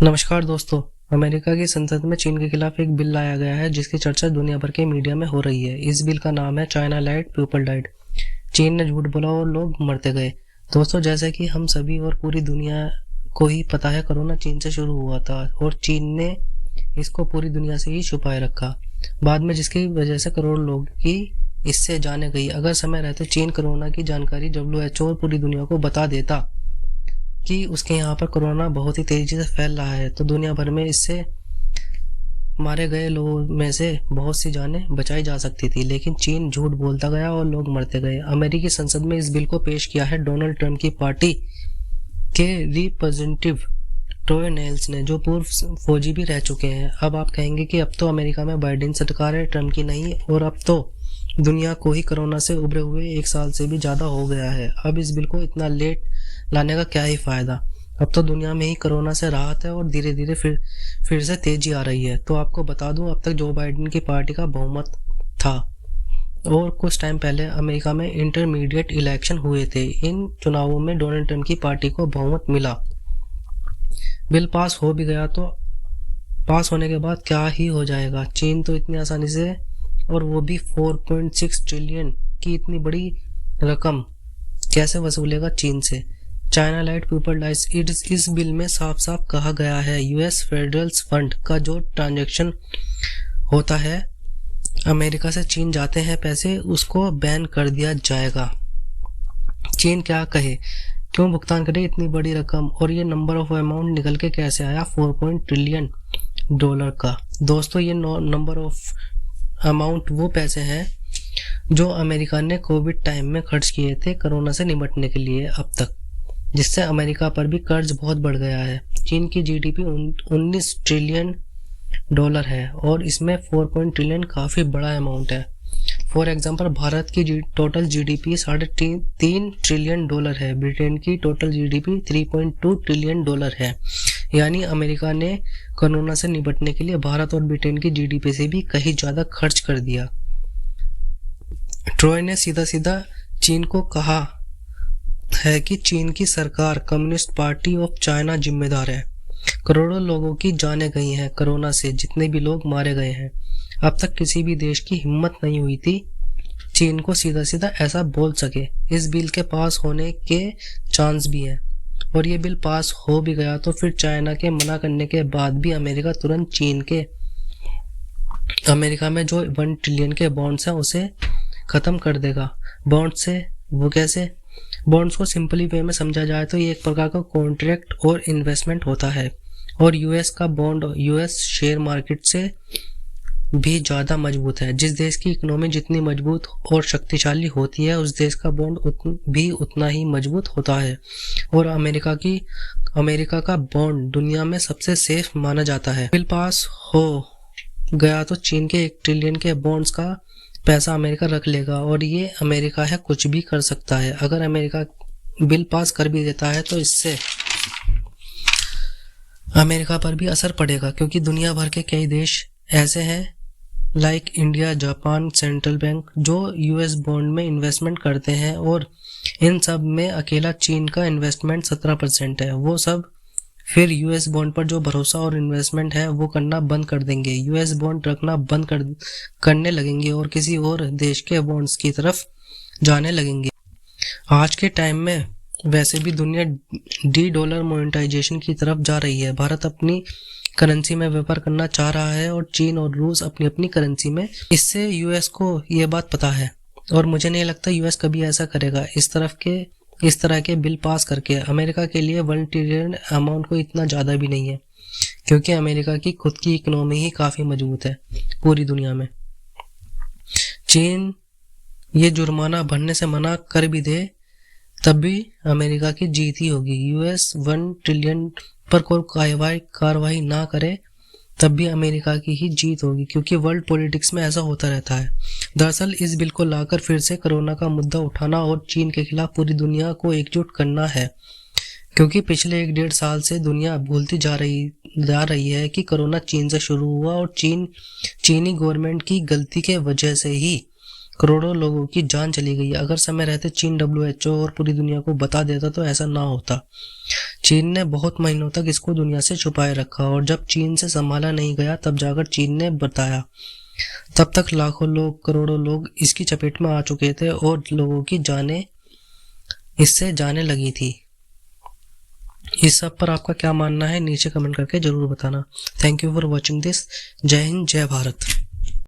नमस्कार दोस्तों। अमेरिका की संसद में चीन के खिलाफ एक बिल लाया गया है जिसकी चर्चा दुनिया भर के मीडिया में हो रही है। इस बिल का नाम है चाइना लाइट पीपल डाइड। चीन ने झूठ बोला और लोग मरते गए। दोस्तों, जैसे कि हम सभी और पूरी दुनिया को ही पता है, कोरोना चीन से शुरू हुआ था और चीन ने इसको पूरी दुनिया से ही छुपाए रखा। बाद में जिसकी वजह से करोड़ों लोग की इससे जाने गई। अगर समय रहते चीन कोरोना की जानकारी WHO और पूरी दुनिया को बता देता कि उसके यहाँ पर कोरोना बहुत ही तेजी से फैल रहा है, तो दुनिया भर में इससे मारे गए लोगों में से बहुत सी जानें बचाई जा सकती थी। लेकिन चीन झूठ बोलता गया और लोग मरते गए। अमेरिकी संसद में इस बिल को पेश किया है डोनाल्ड ट्रंप की पार्टी के रिप्रेजेंटेटिव ट्रोय नेल्स ने, जो पूर्व फौजी भी रह चुके हैं। अब आप कहेंगे कि अब तो अमेरिका में बाइडेन सरकार है, ट्रंप की नहीं, और अब तो दुनिया को ही कोरोना से उभरे हुए 1 साल से भी ज्यादा हो गया है। अब इस बिल को इतना लेट लाने का क्या ही फायदा। अब तो दुनिया में ही कोरोना से राहत है और धीरे धीरे फिर से तेजी आ रही है। तो आपको बता दूं, अब तक जो बाइडेन की पार्टी का बहुमत था और कुछ टाइम पहले अमेरिका में इंटरमीडिएट इलेक्शन हुए थे। इन चुनावों में डोनाल्ड ट्रंप की पार्टी को बहुमत मिला। बिल पास हो भी गया तो पास होने के बाद क्या ही हो जाएगा। चीन तो इतनी आसानी से, और वो भी 4.6 ट्रिलियन की इतनी बड़ी रकम कैसे वसूलेगा चीन से। चाइना लाइट पीपल डाइस, इस बिल में साफ साफ कहा गया है यूएस फेडरल फंड का जो ट्रांजैक्शन होता है, अमेरिका से चीन जाते हैं पैसे, उसको बैन कर दिया जाएगा। चीन क्या कहे, क्यों भुगतान करे इतनी बड़ी रकम, और ये नंबर ऑफ अमाउंट निकल के कैसे आया 4 ट्रिलियन डॉलर का। दोस्तों, ये नंबर ऑफ अमाउंट वो पैसे हैं जो अमेरिका ने कोविड टाइम में खर्च किए थे कोरोना से निपटने के लिए अब तक, जिससे अमेरिका पर भी कर्ज बहुत बढ़ गया है। चीन की जीडीपी 19 ट्रिलियन डॉलर है और इसमें 4 ट्रिलियन काफी बड़ा अमाउंट है। फॉर एग्जांपल, भारत की टोटल जीडीपी 3.5 ट्रिलियन डॉलर है। ब्रिटेन की टोटल जीडीपी 3.2 ट्रिलियन डॉलर है। यानी अमेरिका ने कोरोना से निपटने के लिए भारत और ब्रिटेन की जीडीपी से भी कहीं ज्यादा खर्च कर दिया। ट्रॉय ने सीधा सीधा चीन को कहा है कि चीन की सरकार, कम्युनिस्ट पार्टी ऑफ चाइना जिम्मेदार है। करोड़ों लोगों की जानें गई हैं कोरोना से, जितने भी लोग मारे गए हैं। अब तक किसी भी देश की हिम्मत नहीं हुई थी चीन को सीधा सीधा ऐसा बोल सके। इस बिल के पास होने के चांस भी हैं, और ये बिल पास हो भी गया तो फिर चाइना के मना करने के बाद भी अमेरिका तुरंत चीन के अमेरिका में जो 1 ट्रिलियन के बॉन्ड्स हैं उसे खत्म कर देगा। बॉन्ड से वो कैसे? बॉन्ड्स को सिंपली वे में समझा जाए तो ये एक प्रकार का कॉन्ट्रैक्ट और इन्वेस्टमेंट होता है, और यूएस का बॉन्ड यूएस शेयर मार्केट से भी ज्यादा मजबूत है। जिस देश की इकोनॉमी जितनी मजबूत और शक्तिशाली होती है, उस देश का बॉन्ड भी उतना ही मजबूत होता है। और अमेरिका का बॉन्ड दुनिया में सबसे सेफ माना जाता है। बिल पास हो गया तो चीन के 1 ट्रिलियन के बॉन्ड्स का पैसा अमेरिका रख लेगा, और ये अमेरिका है, कुछ भी कर सकता है। अगर अमेरिका बिल पास कर भी देता है तो इससे अमेरिका पर भी असर पड़ेगा, क्योंकि दुनिया भर के कई देश ऐसे हैं like India, Japan, central bank, जो यूएस बॉन्ड में इन्वेस्टमेंट करते हैं, और इन सब में अकेला चीन का इन्वेस्टमेंट 17% है। वो सब फिर यूएस बॉन्ड पर जो भरोसा और इन्वेस्टमेंट है वो करना बंद कर देंगे, यूएस बॉन्ड रखना बंद करने लगेंगे और किसी और देश के बॉन्ड्स की तरफ जाने लगेंगे। आज के टाइम में वैसे भी दुनिया डॉलर मोनेटाइजेशन की तरफ जा रही है। भारत अपनी करेंसी में व्यापार करना चाह रहा है और चीन और रूस अपनी अपनी करेंसी में। इससे यूएस को ये बात पता है, और मुझे नहीं लगता यूएस कभी ऐसा करेगा। इस तरह के बिल पास करके अमेरिका के लिए 1 ट्रिलियन अमाउंट को इतना ज्यादा भी नहीं है, क्योंकि अमेरिका की खुद की इकोनॉमी ही काफी मजबूत है पूरी दुनिया में। चीन ये जुर्माना भरने से मना कर भी दे तब भी अमेरिका की जीत ही होगी। यूएस 1 ट्रिलियन पर कोई कार्रवाई ना करे तब भी अमेरिका की ही जीत होगी, क्योंकि वर्ल्ड पॉलिटिक्स में ऐसा होता रहता है। दरअसल इस बिल को लाकर फिर से कोरोना का मुद्दा उठाना और चीन के खिलाफ पूरी दुनिया को एकजुट करना है, क्योंकि पिछले 1-1.5 साल से दुनिया भूलती जा रही है कि कोरोना चीन से शुरू हुआ, और चीनी गवर्नमेंट की गलती के वजह से ही करोड़ों लोगों की जान चली गई है। अगर समय रहते चीन WHO और पूरी दुनिया को बता देता तो ऐसा ना होता। चीन ने बहुत महीनों तक इसको दुनिया से छुपाए रखा और जब चीन से संभाला नहीं गया तब जाकर चीन ने बताया। तब तक लाखों लोग, करोड़ों लोग इसकी चपेट में आ चुके थे और लोगों की जानें इससे जाने लगी थी। इस सब पर आपका क्या मानना है नीचे कमेंट करके जरूर बताना। Thank you for watching this. जय हिंद, जय भारत।